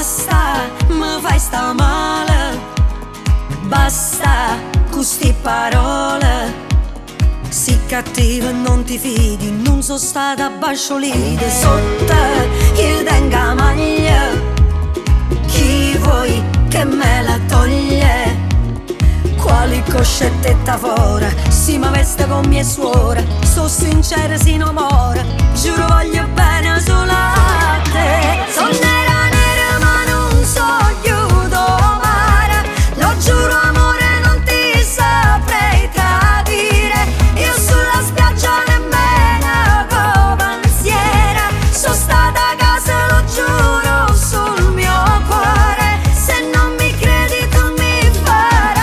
basta, mi fai sta male. Basta con sti parole, si cattiva e non ti fidi, non sono stata basciolita. Sotto io tengo la maglia, chi vuoi che me la toglie? Quali coscettetta fora, si mi veste con mia suora, sto sincera si non muore, giuro voglio bene solo a te. Sono nera nera ma non so aiuto mare, lo giuro amore non ti saprei tradire, io sulla spiaggia nemmeno con pensiera, sono stata a casa lo giuro sul mio cuore, se non mi credi tu mi farai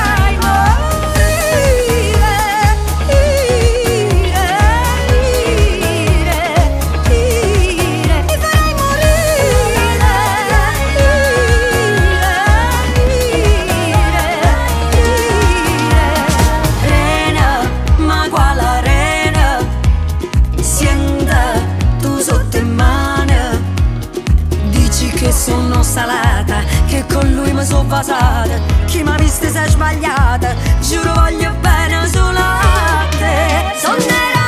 che sono salata, che con lui mi sono basata, chi mi ha vista si è sbagliata, giuro voglio bene solo a te. Sono nera